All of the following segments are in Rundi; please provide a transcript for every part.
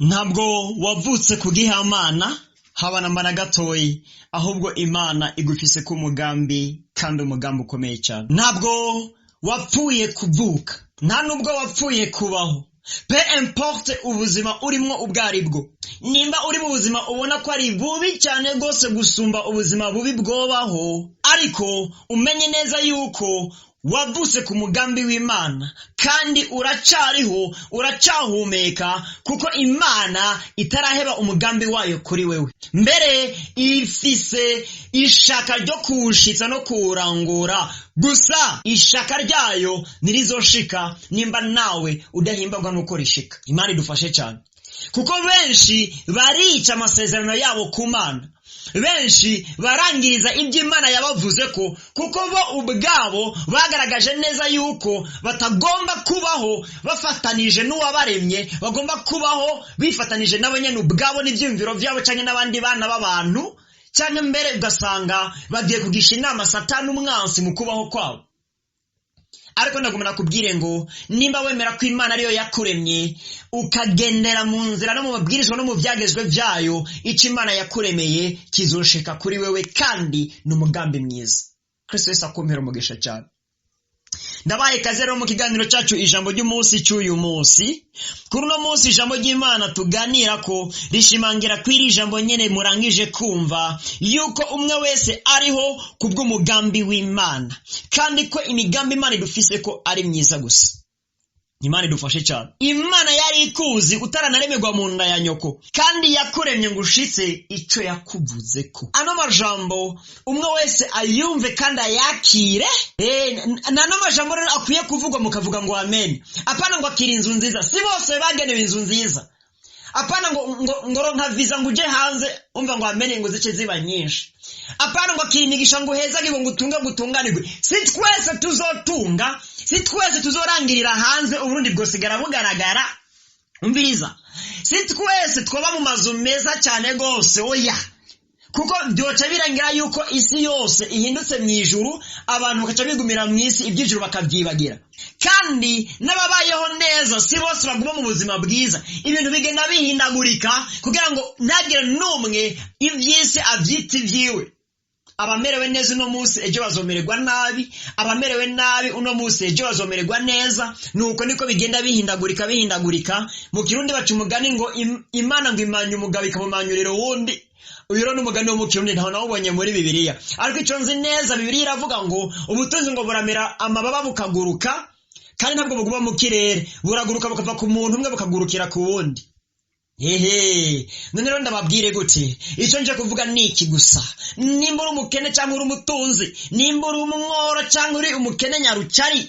ntabwo wavutse kugihamana habana mbana gatoyi, ahubwo Imana igufise ku mugambi, kandi umugambi ukomeye cyane. Ntabwo wapfuye kuvuka, nta nubwo wapfuye kubaho. Peu importe ubuzima urimo ubwaribwo, nimba uri mu buzima ubona ko ari bubi cyane gose gusumba ubuzima bubi bwobaho, ariko umenye neza yuko wavutse ku mugambi w'Imana, kandi uracariho, uracahumeka, kuko Imana itaraheba umugambi wayo kuri wewe. Mbere ifise ishaka ryo kuwushitsa no kuwurangura, gusa ishaka ryayo nirizoshika nimba nawe udahimbagwa nuko rishika. Imana idufashe cyane, kuko benshi barica amasezerano yabo ku Mana. Benshi barangiriza ibyo Imana yabavuze ko, kuko bo ubwabo bagaragaje neza yuko batagomba kubaho bafatanije n'uwabaremye, bagomba kubaho bifatanije nabo nyene ubwabo n'ivyumviro vyabo canke n'abandi bana b'abantu, canke mbere ugasanga bagiye kugisha inama Satani umwansi mu kubaho kwabo. Ariko ndagomba kubwire ngo nimba wemera ko Imana ariyo yakuremye, ukagendera mu nzira no mu mabwirizwa no mu byagezwe byayo, icyo Imana yakuremeye kizoshika kuri wewe, kandi n'umugambi mwiza. Kristo Yesu akompera umugisha cyane. Ndabaye kaze rero mu kiganiro cyacu ijambo ry'umunsi cy'uyu munsi. Kuri uno munsi ijambo ry'Imana tuganira ko rishimangira kwiri ijambo nyene murangije kumva, yuko umwe wese ariho kubw'umugambi w'Imana, kandi ko imigambi Imana idufise ko ari myiza gusa. Imana idufashe cyane. Imana yari ikuzi utaranaremerwa mu nda ya nyoko, kandi yakuremye ngo ushitse ico yakuvuze ko. Ano majambo umwe wese ayumve kandi ayakire. Nano majambo rero akwiye kuvugwa mukavuga ngo amen. Apana ngo akira inzu nziza, si bose bagenewe inzu nziza. Apana ngo ronka visa ngo uje hanze umva ngo amen ngo zice ziba nyinshi. Apana ngo akira imigisha ngo heza ngo utunge gutunganirwe. Si twese tuzotunga, si twese tuzorangirira hanze Uburundi bwosigara bugaragara. Umviriza, si twese twoba mu mazu meza cyane gose, oya. Kuko byoca birangira yuko isi yose ihindutse mu ijuru, abantu bakaca bigumira mu isi, iby'ijuru bakabyibagira. Kandi n'ababayeho neza si bose baguma mu buzima bwiza, ibintu bigenda bihindagurika kugira ngo ntagire n'umwe iby'isi abyita ibyiwe. Abamerewe neza uno munsi ejo bazomererwa nabi, abamerewe nabi uno munsi ejo bazomererwa neza. Nuko niko bigenda bihindagurika. Mu Kirundi baca umugani ngo Imana ngo imanya umugabo ikamumanyurira uwundi. Uyu rero n'umugani wo mu Kirundi ntaho nawubonye muri Bibiliya, ariko icyo nzi neza Bibiliya iravuga ngo ubutunzi ngo buramera amababa bukaguruka, kandi ntabwo buguma mu kirere, buraguruka bukava ku muntu umwe bukagurukira ku wundi. None rero ndababwire gute, icyo nje kuvuga ni iki gusa. Nimba uri umukene cyangwa uri umutunzi, nimba uri umworo cyangwa uri umukene nyarucari,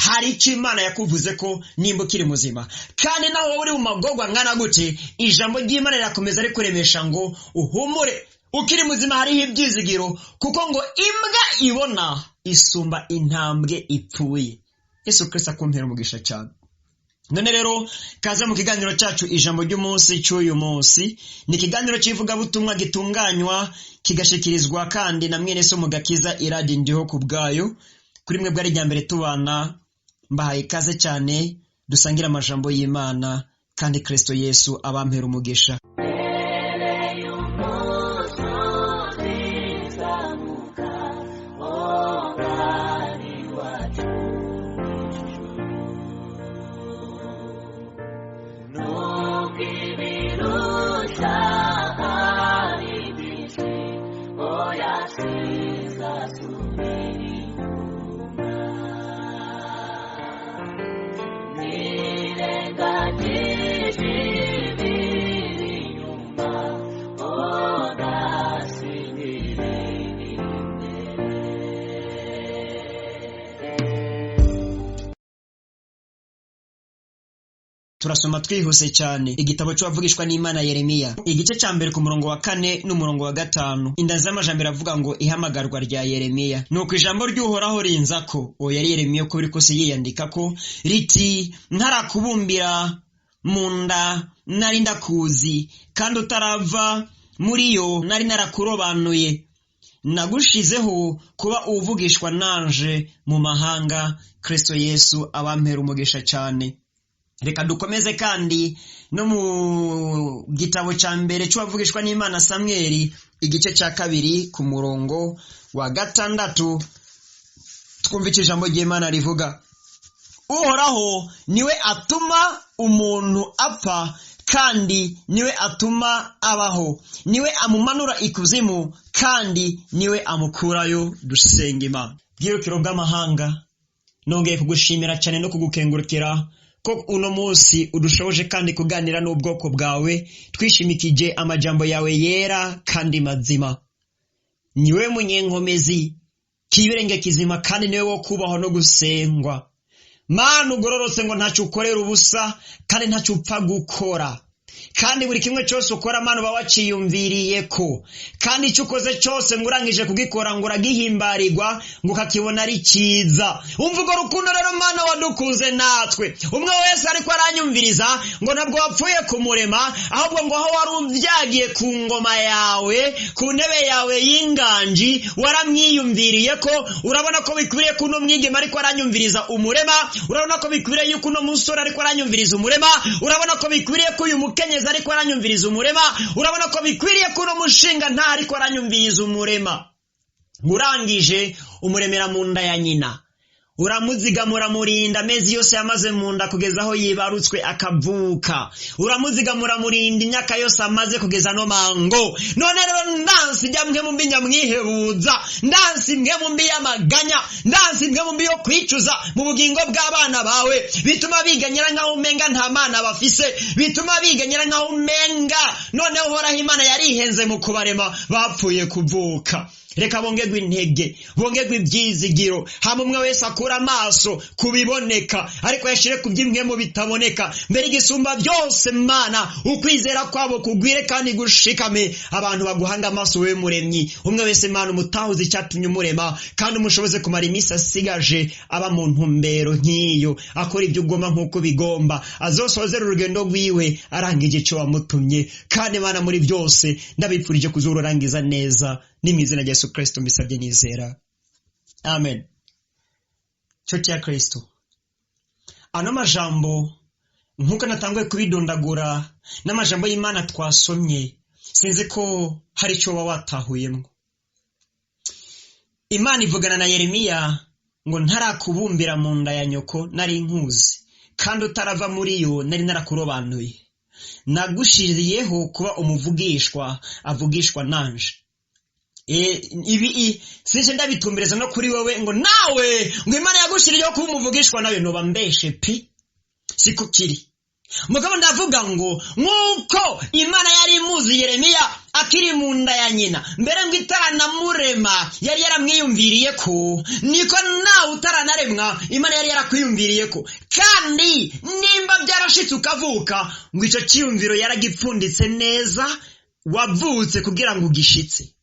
hari icyo Imana yakuvuze ko nimba ukiri muzima. Kandi naho uri mu magorwa ngana gute, ijambo ry'Imana rirakomeza rikuremesha ngo uhumure, ukiri muzima hariho ibyizigiro, kuko ngo imbwa ibona isumba intambwe ipfuye. Yesu Kristo akompera umugisha cyane. None rero kaza mu kiganiro cyacu ijambo ry'umunsi cy'uyu munsi. Ni ikiganiro kivuga butumwa gitunganywa kigashikirizwa kandi na mwene so mugakiza iradi ndiho kubgayo. Kuri mwe bwari ryambere tubana, mbahaye ikaze cyane dusangira amajambo y'Imana, kandi Kristo Yesu abampera umugisha. Turasoma twihuse cyane igitabo cy'abavugishwa n'Imana Yeremiya, igice cya mbere ku murongo wa 4 n'umurongo wa 5. Indaza amajambo avuga ngo ihamagarwa rya Yeremiya. Nuko ijambo ry'Uhoraho rinzako, o yari Yeremiya ko biri kose yiyandika ko riti, ntarakubumbira mu nda nari ndakuzi, kandi utarava muri yo nari narakurobanuye. Nagushizeho kuba uvugishwa nanje mu mahanga. Kristo Yesu abampera umugisha cyane. Reka dukomeze kandi no mu gitabo ca mbere c'uwavugishwa n'Imana Samweli igice ca 2 ku murongo wa 6 twumvise ijambo ry'Imana rivuga: Uhoraho niwe atuma umuntu apfa kandi niwe atuma abaho, niwe amumanura ikuzimu kandi niwe amukurayo. Dusenga Imana. Bwirukiro bw'amahanga, nongeye kugushimira cyane no kugukengurukira ko uno munsi udushoboje kandi kuganira n'ubwoko bwawe twishimikije amajambo yawe yera kandi mazima. Niwe munyenkomezi, kibirenge kizima kandi niwe wo kubaho no gusengwa. Mana ugororotse ngo ntacyo ukorera ubusa kandi ntacyo upfa gukora, kandi buri kimwe cyose ukora Mana uba waciyumviriye ko, kandi icyo ukoze cyose ngo urangije kugikora ngo uragihimbarirwa ngo ukakibona ari cyiza. Umva urwo rukundo rero Mana wadukunze natwe. Umwe wese ariko aranyumviriza ngo ntabwo wapfuye kumurema, ahubwo ngo aho wari ubyagiye ku ngoma yawe, ku ntebe yawe y'inganji, waramwiyumviriye ko. Urabona ko bikwiriye ko uno mwigema ariko aranyumviriza umurema, urabona ko bikwiriye yuko uno musore ariko aranyumviriza umurema, urabona ko bikwiriye ko uyu mukenyezi ariko aranyumviriza umurema, urabona ko bikwiriye ko uno mushinga nta ariko aranyumviriza umurema. Urangije umuremera mu nda ya nyina, uramuzigamura murinda amezi yose yamaze mu nda kugeza aho yibarutswe akavuka, uramuzigamura murinda imyaka yose amaze kugeza no mango. None rero ndansi jya mwe mu mbinya mwihebuza, ndansi mwe mu mbi y'amaganya, ndansi mwe mu mbi yo kwicuza mu bugingo bw'abana bawe, bituma biganyira nkaho umenga nta mana bafise, bituma biganyira nkaho umenga noneho Uhoraho Imana yarihenze mu kubarema, bapfuye kuvuka. Reka bongerwe intege, bongerwe ibyizigiro, hama umwe wese akura amaso kubiboneka ariko yashire kubyimwe mu bitaboneka. Mbere igisumba byose Mana, ukwizera kwabo kugwire kandi gushikame, abantu baguhanga amaso wewe muremyi. Umwe wese Mana umutahuze icyatumye umurema, kandi umushoboze kumara iminsi asigaje aba mu ntumbero nk'iyo, akora ibyo ugomba nk'uko bigomba, azosozera urugendo rwiwe arangije icyo wamutumye. Kandi Mana muri byose ndabipfurije kuzururangiza neza, ni mu izina rya Yesu Kristo mbisabye nizera, amen. Nshuti ya Kristo, ano majambo nkuko natanguye kubidondagura n'amajambo y'Imana twasomye, sinzi ko hari icyo waba watahuyemo. Imana ivugana na Yeremiya ngo ntarakubumbira mu nda ya nyoko nari nkuzi, kandi utarava muri yo nari narakurobanuye, nagushiriyeho kuba umuvugishwa avugishwa nanje. Ibi sinje ndabitumbereza no kuri wewe ngo nawe ngo Imana yagushiriyeho kuba umuvugishwa nawe noba mbeshe pi, siko kiri. Mugabo ndavuga ngo nkuko Imana yari imuzi Yeremiya akiri mu nda ya nyina, mbere ngo itaranamurema yari yaramwiyumviriye ko, niko nawe utaranaremwa Imana yari yarakwiyumviriye ko. Kandi nimba byarashitse ukavuka, ngo icyo cyiyumviro yaragipfunditse neza, wavutse kugira ngo ugishitse.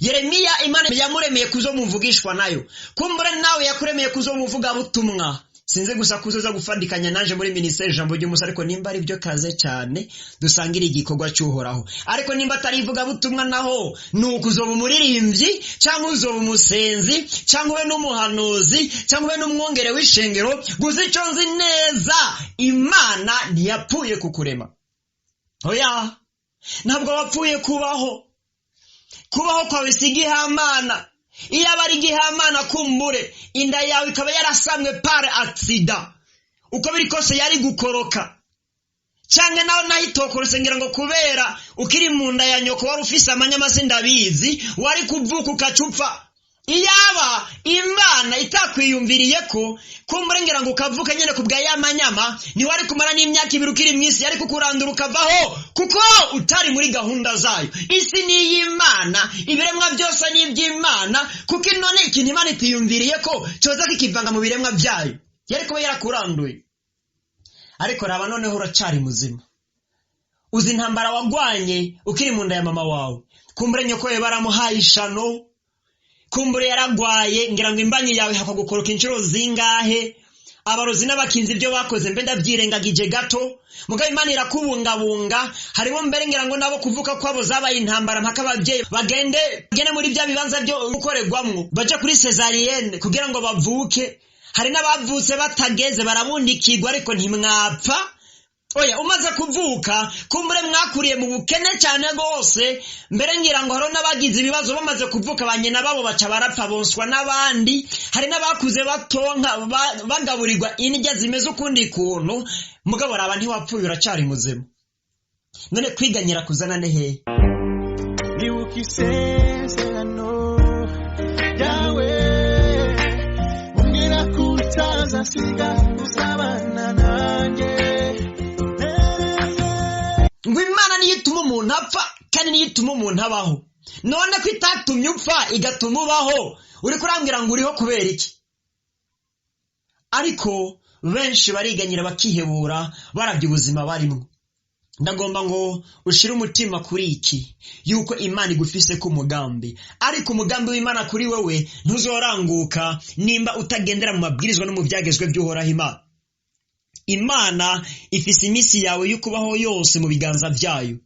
Yeremiya Imana yamuremeye kuzomuvugishwa nayo, kumbure nawe yakuremeye kuzomuvuga butumwa. Sinze gusa kuzoza gufandikanya nanje muri ministeri Jambo ry'Umusa, ariko nimba ari byo kaze cyane dusangira igikorwa cy'Uhoraho. Ariko nimba atari ivuga butumwa naho, nuko uzoba umuririmbyi cyangwa uzoba umusenzi cyangwa ube n'umuhanuzi cyangwa ube n'umwongere w'ishengero. Gusa icyo nzi neza, Imana ntiyapfuye kukurema. Oya, ntabwo wapfuye kubaho. Kubaho kwawe si igihamana. Iyo aba ari igihamana, kumbure inda yawe ikaba yarasamwe par accident, uko biri kose yari gukoroka. Cyangwa nawe nahitokorose ngira ngo kubera ukiri mu nda ya nyoko wari ufise amanyamasi ndabizi, wari kuvuka ukacupfa. Iyaba Imana itakwiyumviriye ko, kumbure ngira ngo ukavuka nyene kubwa y'amanyama, ni wari kumara n'imyaka 2 ukiri mwisi, yari kukurandura ukavaho kuko utari muri gahunda zayo. Isi ni y'Imana, ibiremwa byose ni iby'Imana, kuko none ikintu Imana itiyumviriye ko cyoza kikivanga mu biremwa byayo, yari kuba yarakuranduye. Ariko raba noneho uracari muzima, uzi intambara wagwanye ukiri mu nda ya mama wawe. Kumbure nyoko ye baramuhaye ishano, kumbure yaragwaye ngira ngo imbanyi yawe hakagukoroka inshuro zingahe, abarozi n'abakinzi ibyo bakoze mbe ndabyirengagije gato. Mugabo Imana irakubungabunga, harimo mbere ngira ngo nabo kuvuka kwabo zabaye intambara mpaka ababyeyi bagende muri bya bibanza byo gukorerwamwo, baje kuri cesarienne kugira ngo bavuke. hari n'abavutse batageze barabundikirwa ariko ntimwapfa. Oya, umaze kuvuka kumbure mwakuriye mu bukene cyane gose, mbere ngira ngo haro n'abagize ibibazo bamaze kuvuka banyina babo baca barapfa bonswa n'abandi. Hari n'abakuze batonka bagaburirwa indya zimeze ukundi kuntu, mugabo raba ntiwapfuye uracari muzima. None kwiganyira kuzana nehe? Niukisezerano yawe umbwira ko utazasiga uzabana nanjye. Ngo Imana niyo ituma umuntu apfa kandi niyo ituma umuntu abaho. None ko itatumye upfa igatuma ubaho, uri kurambwira ngo uriho kubera iki? Ariko benshi bariganyira bakihebura baravye ubuzima barimo. Ndagomba ngo ushire umutima kuri iki, yuko Imana igufise ku mugambi, ariko umugambi w'Imana kuri wewe ntuzoranguka nimba utagendera mu mabwirizwa no mu byagezwe by'Uhoraho Imana. Imana ifise imisi yawe y'ukubaho yose mu biganza vyayo.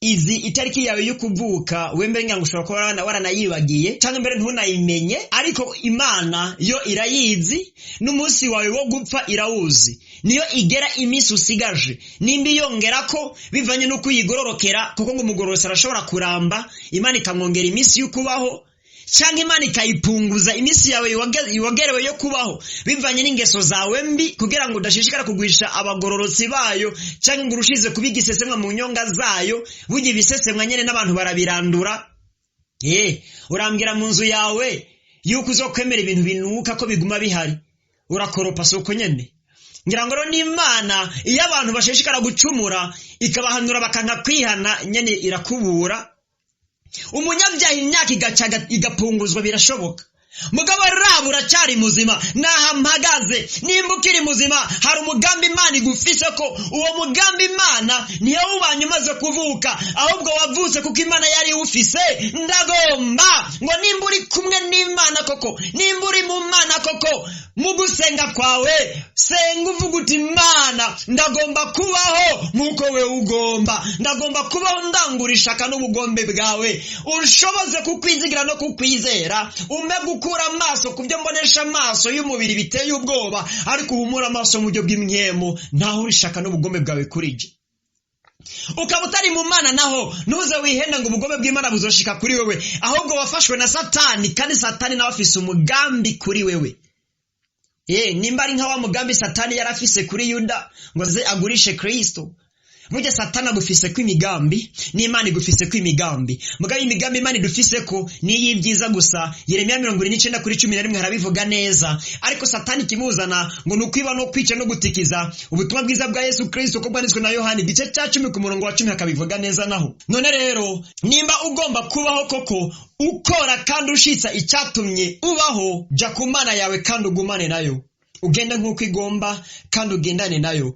Izi itariki yawe yo kuvuka wembere ngango ushobora kuba waranayibagiye cyangwa mbere ntunayimenye, ariko Imana yo irayizi, n'umunsi wawe wo gupfa irawuzi. Niyo igera imisi usigaje, nimba yongera ko bivanye no kuyigororokera, kuko ngo umugororose arashobora kuramba, Imana ikamwongera imisi y'ukubaho, cyangwa Imana ikayipunguza imisi yawe iwagerewe yo kubaho bivanye n'ingeso zawe mbi, kugira ngo udashishikara kugwisha abagororotsi bayo, cyangwa ngo urushize kubigisesemwa mu nyonga zayo. Burya ibisesemwa nyene n'abantu barabirandura. Urambwira mu nzu yawe yuko uzokwemera ibintu binuka ko biguma bihari, urakoropa soko nyene. Ngira ngo n'Imana iyo abantu bashishikara gucumura ikabahanura bakanka kwihana nyene irakubura. Umunyabyaha imyaka igapunguzwa birashoboka, mugabo raba uracari muzima. Naha mpagaze nimba ukiri muzima, hari umugambi Imana igufise ko. Uwo mugambi Imana niyo ubanye umaze kuvuka, ahubwo wavutse kuko Imana yari ufise. Ndagomba ngo nimba uri kumwe n'Imana koko, nimba uri mu Mana koko, mu gusenga kwawe senga uvuga uti Imana ndagomba kubaho nkuko we ugomba, ndagomba kubaho ndangura ishaka n'ubugombe bwawe. Ushoboze kukwizigira no kukwizera, ume gukura amaso kubyo mbonesha amaso y'umubiri biteye ubwoba, ariko uhumura amaso mu buryo bw'imyemo, ntaho urishaka n'ubugombe bwawe kurije. Ukaba utari mu Mana naho ntuze wihenda ngo ubugombe bw'Imana buzoshika kuri wewe, ahubwo wafashwe na Satani, kandi Satani nawe afise umugambi kuri wewe. Nimba ari nka wa mugambi Satani yarafise kuri Yuda ngo aze agurishe Kristo, burya Satani agufise ko imigambi, n'Imana igufise ko imigambi. Mugabe imigambi Imana idufise ko ni y'ibyiza gusa. Yeremiya 29:11 harabivuga neza. Ariko Satani kimuzana ngo nukwiba no kwica no gutikiza ubutumwa bwiza bwa Yesu Kristo ko bwanditswe na Yohani igice cya 10:10 hakabivuga neza naho. None rero nimba ugomba kubaho koko ukora kandi ushitsa icyatumye ubaho, jya ku Mana yawe kandi ugumane nayo, ugende nk'uko igomba kandi ugendane nayo.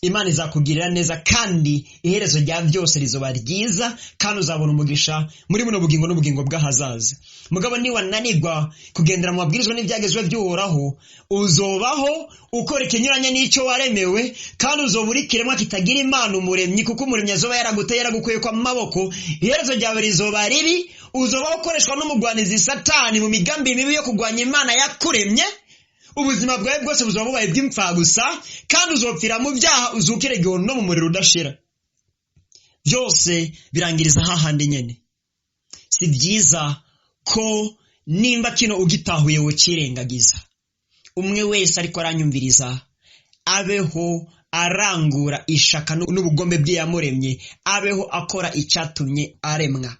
Imana izakugirira neza kandi iherezo rya byose rizoba ryiza, kandi uzabona umugisha muri buno bugingo n'ubugingo bw'ahazaza. Mugabo ni wananirwa kugendera mu mabwirizwa n'ibyagezwe by'Uhoraho, uzobaho ukora ikinyuranye n'icyo waremewe, kandi uzobura ikiremwa kitagira Imana umuremyi, kuko umuremyi azoba yaraguteye yaragukuye kwa maboko. Iherezo ryawe rizoba ribi, uzobaho ukoreshwa n'umugwanizi Satani mu migambi mibi yo kugwanya Imana yakuremye. Ubuzima bwawe bwose buzaba bubaye bw'imfa gusa, kandi uzopfira mu byaha uzukire no mu muriro udashira. Byose birangiriza hahandi nyene. Si byiza ko nimba kino ugitahuye wo kirengagiza. Umwe wese ariko aranyumviriza abeho arangura ishaka n'ubugombe bwe yamuremye, abeho akora icyatumye aremwa.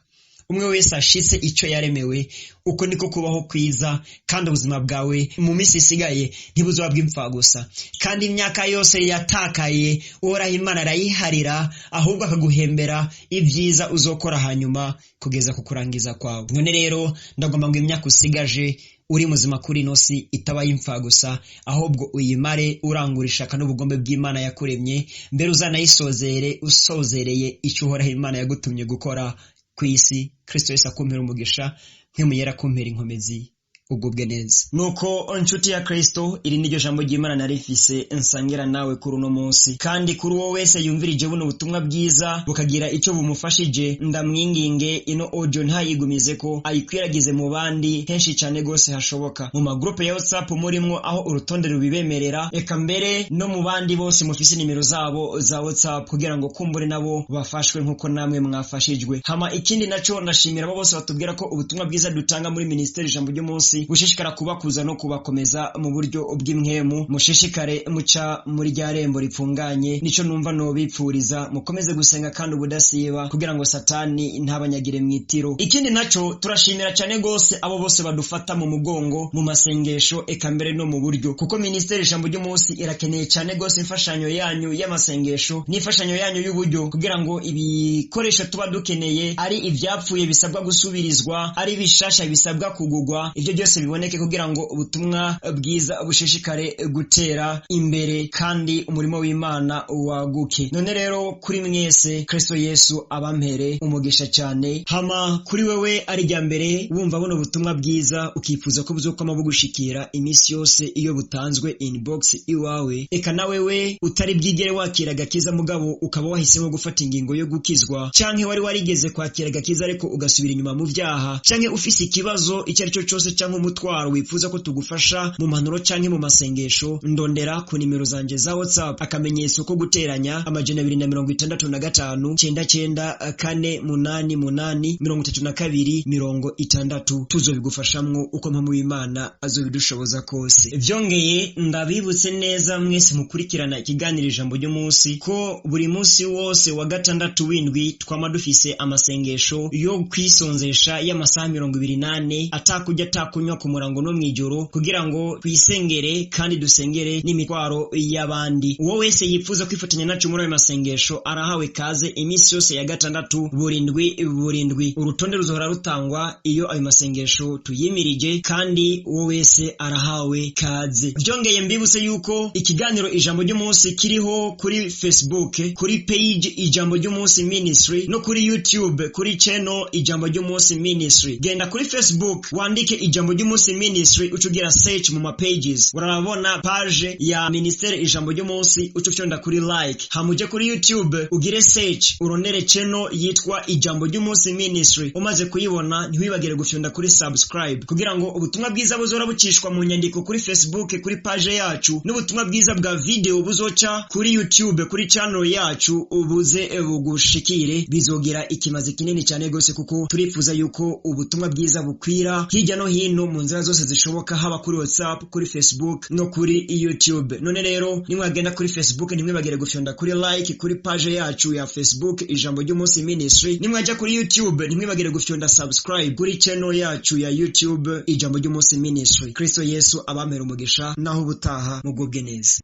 Umwe wese ashitse icyo yaremewe, uko niko kubaho kwiza, kandi ubuzima bwawe mu minsi isigaye ntibuzoba bw'imfa gusa. Kandi imyaka yose yatakaye Uhoraho Imana arayiharira, ahubwo akaguhembera ibyiza uzokora hanyuma kugeza ku kurangiza kwawe. None rero ndagomba ngo imyaka usigaje uri muzima kuri nosi itabaye imfa gusa, ahubwo uyimare urangura ishaka n'ubugombe bw'Imana yakuremye, mbere uzanayisozere usozereye icyo Uhoraho Imana yagutumye gukora kwisi. Kristo Yesu akumpera umugisha, nk'umuyera kumpera inkomezi. ugubwe neza. Nuko nshuti ya Kristo, iri niryo jambo ry'Imana narifise nsangira nawe kuri uno munsi, kandi kuri uwo wese yumvirije buno butumwa bwiza bukagira icyo bumufashije, ndamwinginge ino audio ntayigumize ko ayikwiragize mu bandi henshi cyane gose hashoboka, mu magroupe ya WhatsApp murimwo aho urutonde rubibemerera, eka mbere no mu bandi bose mufise nimero zabo za WhatsApp kugira ngo kumbure nabo bafashwe nkuko namwe mwafashijwe. Hama ikindi naco ndashimira abo bose batubwira ko ubutumwa bwiza dutanga muri ministeri ijambo ry'umunsi bushishikara kubakuza no kubakomeza mu buryo bw'imwemu. Mushishikare muca muri rya rembo ripfunganye, nico numva no bipfuriza mukomeze gusenga kandi ubudasiba kugira ngo satani ntabanyagire mwitiro. Ikindi naco turashimira cyane gose abo bose badufata mu mugongo mu masengesho, eka mbere no mu buryo, kuko ministeri ijambo ry'umunsi irakeneye cyane gose imfashanyo yanyu y'amasengesho n'imfashanyo yanyu y'uburyo kugira ngo ibikoresho tuba dukeneye, ari ivyapfuye bisabwa gusubirizwa, ari bishasha bisabwa kugugwa, ivyo byose biboneke kugira ngo ubutumwa bwiza bushishikare gutera imbere kandi umurimo w'Imana waguke. None rero kuri mwese Kristo Yesu abampere umugisha cyane. Hama kuri wewe ari rya mbere wumva buno butumwa bwiza ukifuza ko buzokama bugushikira imisi yose iyo butanzwe inbox iwawe, eka na wewe utari bwigere wakira gakiza mugabo ukaba wahisemo gufata ingingo yo gukizwa, canke wari warigeze kwakira gakiza ariko ugasubira inyuma mu vyaha, canke ufise ikibazo icyo ari cyo cyose canke umutwaro wifuza ko tugufasha mu manuro canke mu masengesho, ndondera ku nimero zanje za WhatsApp akamenyetso ko guteranya 265 9988 tuzobigufashamwo uko mpamvu w'Imana azobidushoboza kose. Vyongeye ndabibutse neza mwese mukurikirana ikiganiro ijambo ry'umunsi ko buri munsi wose wa gatandatu w'indwi twama dufise amasengesho yo kwisonzesha y'amasaha 28 atakujya atakunywa ku murango no mwijoro, kugira ngo twisengere kandi dusengere n'imitwaro y'abandi. Uwo wese yifuza kwifatanya nacu muri ayo masengesho arahawe kaze imisi yose ya gatandatu burindwi. Urutonde ruzohora rutangwa iyo ayo masengesho tuyimirije, kandi uwo wese arahawe kaze. Vyongeye mbibutse yuko ikiganiro ijambo ry'umunsi kiriho kuri Facebook, kuri page ijambo ry'umunsi ministry, no kuri YouTube kuri channel ijambo ry'umunsi ministry. Genda kuri Facebook wandike ijambo ry'umunsi ministry, ucugira search mu pages, urabona page ya ministeri ijambo ry'umunsi, ucufyonda kuri like. Hamuje kuri YouTube ugire search uronere channel yitwa ijambo ry'umunsi ministry, umaze kuyibona ntiwibagire gufyonda kuri subscribe kugira ngo ubutumwa bwiza buzora bucishwa mu nyandiko kuri Facebook kuri page yacu, n'ubutumwa bwiza bwa video buzoca kuri YouTube kuri channel yacu ubuze bugushikire, bizogira ikimaze kinini cyane gose kuko turifuza yuko ubutumwa bwiza bukwira hirya no hino mu nzira zose zishoboka, haba kuri WhatsApp, kuri Facebook no kuri YouTube. None rero nimwagenda kuri Facebook ntimwibagire gufyonda kuri like kuri page yacu ya Facebook ijambo ry'umunsi ministry, nimwaja kuri YouTube ntimwibagire gufyonda subscribe kuri channel yacu ya YouTube ijambo ry'umunsi ministry. Kristo Yesu abampera umugisha naho ubutaha mugubwe neza.